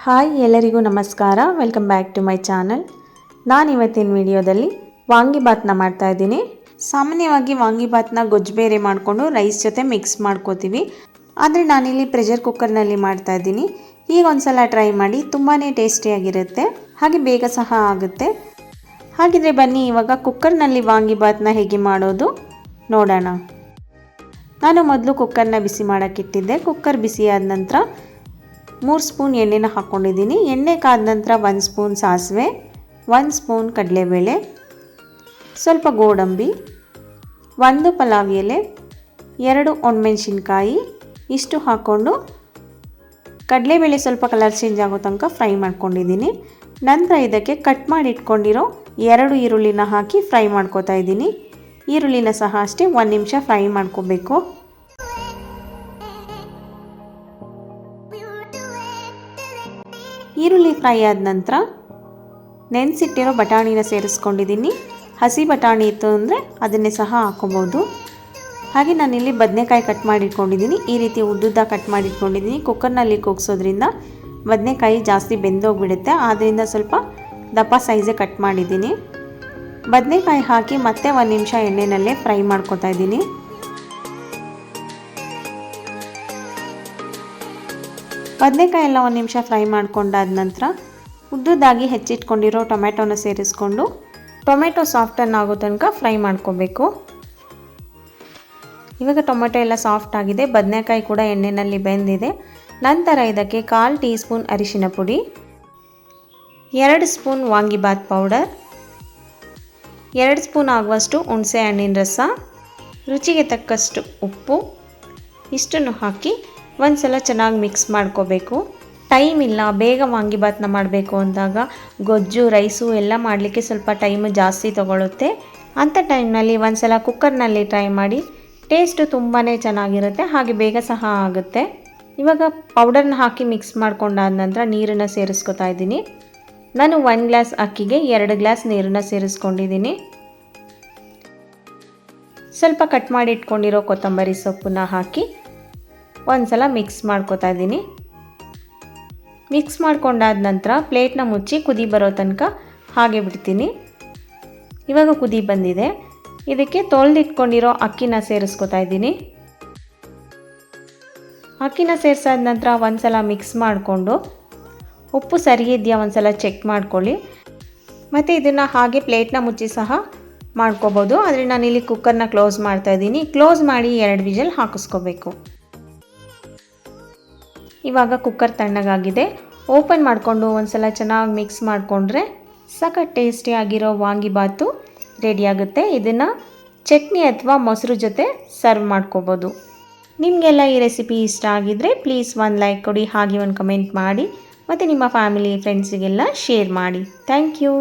Hi ಎಲ್ಲರಿಗೂ ನಮಸ್ಕಾರ. Welcome back to my channel. ನಾನು ಇವತ್ತಿನ ವಿಡಿಯೋದಲ್ಲಿ ವಾಂಗಿಬಾತ್ನ ಮಾಡ್ತಾ ಇದ್ದೀನಿ. ಸಾಮಾನ್ಯವಾಗಿ ವಾಂಗಿಬಾತ್ನ ಗೊಜ್ಜು ಬೇರೆ ಮಾಡಿಕೊಂಡು ರೈಸ್ ಜೊತೆ ಮಿಕ್ಸ್ ಮಾಡ್ಕೋತೀವಿ. ಆದರೆ ನಾನಿಲ್ಲಿ ಪ್ರೆಷರ್ ಕುಕ್ಕರ್ನಲ್ಲಿ ಮಾಡ್ತಾ ಇದ್ದೀನಿ. ಈಗ ಒಂದ್ಸಲ ಟ್ರೈ ಮಾಡಿ, ತುಂಬಾ ಟೇಸ್ಟಿಯಾಗಿರುತ್ತೆ, ಹಾಗೆ ಬೇಗ ಸಹ ಆಗುತ್ತೆ. ಹಾಗಿದ್ರೆ ಬನ್ನಿ ಇವಾಗ ಕುಕ್ಕರ್ನಲ್ಲಿ ವಾಂಗಿಬಾತ್ನ ಹೇಗೆ ಮಾಡೋದು ನೋಡೋಣ. ನಾನು ಮೊದಲು ಕುಕ್ಕರ್ನ ಬಿಸಿ ಮಾಡೋಕ್ಕಿಟ್ಟಿದ್ದೆ. ಕುಕ್ಕರ್ ಬಿಸಿ ಆದ ನಂತರ 3 ಸ್ಪೂನ್ ಎಣ್ಣೆನ ಹಾಕ್ಕೊಂಡಿದ್ದೀನಿ. ಎಣ್ಣೆ ಕಾದ ನಂತರ 1 ಸ್ಪೂನ್ ಸಾಸಿವೆ, 1 ಸ್ಪೂನ್ ಕಡಲೆಬೇಳೆ, ಸ್ವಲ್ಪ ಗೋಡಂಬಿ, 1 ಪಲಾವ್ ಎಲೆ, 2 ಒಣಮೆಣಸಿನ್ಕಾಯಿ ಇಷ್ಟು ಹಾಕ್ಕೊಂಡು ಕಡಲೆಬೇಳೆ ಸ್ವಲ್ಪ ಕಲರ್ ಚೇಂಜ್ ಆಗೋ ತನಕ ಫ್ರೈ ಮಾಡ್ಕೊಂಡಿದ್ದೀನಿ. ನಂತರ ಇದಕ್ಕೆ ಕಟ್ ಮಾಡಿ ಇಟ್ಕೊಂಡಿರೋ 2 ಈರುಳ್ಳಿನ ಹಾಕಿ ಫ್ರೈ ಮಾಡ್ಕೋತಾ ಇದ್ದೀನಿ. ಈರುಳ್ಳಿನ ಸಹ ಅಷ್ಟೇ 1 ನಿಮಿಷ ಫ್ರೈ ಮಾಡ್ಕೋಬೇಕು. ಈರುಳ್ಳಿ ಫ್ರೈ ಆದ ನಂತರ ನೆನೆಸಿಟ್ಟಿರೋ ಬಟಾಣಿನ ಸೇರಿಸ್ಕೊಂಡಿದ್ದೀನಿ. ಹಸಿ ಬಟಾಣಿ ಇತ್ತು ಅಂದರೆ ಅದನ್ನೇ ಸಹ ಹಾಕ್ಕೋಬೋದು. ಹಾಗೆ ನಾನಿಲ್ಲಿ ಬದನೆಕಾಯಿ ಕಟ್ ಮಾಡಿ ಇಟ್ಕೊಂಡಿದ್ದೀನಿ. ಈ ರೀತಿ ಉದ್ದುದ್ದ ಕಟ್ ಮಾಡಿ ಇಟ್ಕೊಂಡಿದ್ದೀನಿ. ಕುಕ್ಕರ್ನಲ್ಲಿ ಕೂಗಿಸೋದ್ರಿಂದ ಬದನೆಕಾಯಿ ಜಾಸ್ತಿ ಬೆಂದೋಗ್ಬಿಡುತ್ತೆ, ಆದ್ದರಿಂದ ಸ್ವಲ್ಪ ದಪ್ಪ ಸೈಜೇ ಕಟ್ ಮಾಡಿದ್ದೀನಿ. ಬದನೆಕಾಯಿ ಹಾಕಿ ಮತ್ತೆ 1 ನಿಮಿಷ ಎಣ್ಣೆನಲ್ಲೇ ಫ್ರೈ ಮಾಡ್ಕೊತಾ ಇದ್ದೀನಿ. ಬದನೆಕಾಯಿ ಎಲ್ಲ 1 ನಿಮಿಷ ಫ್ರೈ ಮಾಡ್ಕೊಂಡಾದ ನಂತರ ಉದ್ದುದಾಗಿ ಹೆಚ್ಚಿಟ್ಕೊಂಡಿರೋ ಟೊಮೆಟೊನ ಸೇರಿಸ್ಕೊಂಡು ಟೊಮೆಟೊ ಸಾಫ್ಟನ್ನು ಆಗೋ ತನಕ ಫ್ರೈ ಮಾಡ್ಕೋಬೇಕು. ಇವಾಗ ಟೊಮೆಟೊ ಎಲ್ಲ ಸಾಫ್ಟ್ ಆಗಿದೆ, ಬದನೆಕಾಯಿ ಕೂಡ ಎಣ್ಣೆಯಲ್ಲಿ ಬೆಂದಿದೆ. ನಂತರ ಇದಕ್ಕೆ 1/4 ಟೀ ಸ್ಪೂನ್ ಅರಿಶಿನ ಪುಡಿ, 2 ಸ್ಪೂನ್ ವಾಂಗಿಬಾತ್ ಪೌಡರ್, 2 ಸ್ಪೂನ್ ಆಗುವಷ್ಟು ಹುಣಸೆ ಹಣ್ಣಿನ ರಸ, ರುಚಿಗೆ ತಕ್ಕಷ್ಟು ಉಪ್ಪು ಇಷ್ಟನ್ನು ಹಾಕಿ ಒಂದ್ಸಲ ಚೆನ್ನಾಗಿ ಮಿಕ್ಸ್ ಮಾಡ್ಕೋಬೇಕು. ಟೈಮ್ ಇಲ್ಲ, ಬೇಗ ವಾಂಗಿಬಾತ್ನ ಮಾಡಬೇಕು ಅಂದಾಗ ಗೊಜ್ಜು ರೈಸು ಎಲ್ಲ ಮಾಡಲಿಕ್ಕೆ ಸ್ವಲ್ಪ ಟೈಮ್ ಜಾಸ್ತಿ ತಗೊಳ್ಳುತ್ತೆ. ಅಂಥ ಟೈಮ್ನಲ್ಲಿ ಒಂದ್ಸಲ ಕುಕ್ಕರ್ನಲ್ಲಿ ಟ್ರೈ ಮಾಡಿ, ಟೇಸ್ಟು ತುಂಬಾ ಚೆನ್ನಾಗಿರುತ್ತೆ, ಹಾಗೆ ಬೇಗ ಸಹ ಆಗುತ್ತೆ. ಇವಾಗ ಪೌಡರ್ನ ಹಾಕಿ ಮಿಕ್ಸ್ ಮಾಡ್ಕೊಂಡಾದ ನಂತರ ನೀರನ್ನು ಸೇರಿಸ್ಕೊತಾ ಇದ್ದೀನಿ. ನಾನು 1 ಗ್ಲಾಸ್ ಅಕ್ಕಿಗೆ 2 ಗ್ಲಾಸ್ ನೀರನ್ನು ಸೇರಿಸ್ಕೊಂಡಿದ್ದೀನಿ. ಸ್ವಲ್ಪ ಕಟ್ ಮಾಡಿ ಇಟ್ಕೊಂಡಿರೋ ಕೊತ್ತಂಬರಿ ಸೊಪ್ಪನ್ನ ಹಾಕಿ ಒಂದ್ಸಲ ಮಿಕ್ಸ್ ಮಾಡ್ಕೊತಾ ಇದ್ದೀನಿ. ಮಿಕ್ಸ್ ಮಾಡ್ಕೊಂಡಾದ ನಂತರ ಪ್ಲೇಟ್ನ ಮುಚ್ಚಿ ಕುದಿ ಬರೋ ತನಕ ಹಾಗೆ ಬಿಡ್ತೀನಿ. ಇವಾಗ ಕುದಿ ಬಂದಿದೆ. ಇದಕ್ಕೆ ತೊಳೆದಿಟ್ಕೊಂಡಿರೋ ಅಕ್ಕಿನ ಸೇರಿಸ್ಕೊತಾ ಇದ್ದೀನಿ. ಅಕ್ಕಿನ ಸೇರಿಸಾದ ನಂತರ ಒಂದ್ಸಲ ಮಿಕ್ಸ್ ಮಾಡಿಕೊಂಡು ಉಪ್ಪು ಸರಿ ಇದೆಯಾ ಒಂದ್ಸಲ ಚೆಕ್ ಮಾಡ್ಕೊಳ್ಳಿ. ಮತ್ತು ಇದನ್ನು ಹಾಗೆ ಪ್ಲೇಟ್ನ ಮುಚ್ಚಿ ಸಹ ಮಾಡ್ಕೋಬೋದು. ಆದರೆ ನಾನಿಲ್ಲಿ ಕುಕ್ಕರ್ನ ಕ್ಲೋಸ್ ಮಾಡ್ತಾ ಇದ್ದೀನಿ. ಕ್ಲೋಸ್ ಮಾಡಿ 2 ವಿಷಲ್ ಹಾಕಿಸ್ಕೋಬೇಕು. ಇವಾಗ ಕುಕ್ಕರ್ ತಣ್ಣಗಾಗಿದೆ. ಓಪನ್ ಮಾಡಿಕೊಂಡು ಒಂದ್ಸಲ ಚೆನ್ನಾಗಿ ಮಿಕ್ಸ್ ಮಾಡಿಕೊಂಡ್ರೆ ಸಖತ್ ಟೇಸ್ಟಿಯಾಗಿರೋ ವಾಂಗಿಬಾತು ರೆಡಿಯಾಗುತ್ತೆ. ಇದನ್ನು ಚಟ್ನಿ ಅಥವಾ ಮೊಸರು ಜೊತೆ ಸರ್ವ್ ಮಾಡ್ಕೋಬೋದು. ನಿಮಗೆಲ್ಲ ಈ ರೆಸಿಪಿ ಇಷ್ಟ ಆಗಿದ್ದರೆ ಪ್ಲೀಸ್ 1 ಲೈಕ್ ಕೊಡಿ, ಹಾಗೆ 1 ಕಮೆಂಟ್ ಮಾಡಿ, ಮತ್ತು ನಿಮ್ಮ ಫ್ಯಾಮಿಲಿ ಫ್ರೆಂಡ್ಸಿಗೆಲ್ಲ ಶೇರ್ ಮಾಡಿ. Thank you.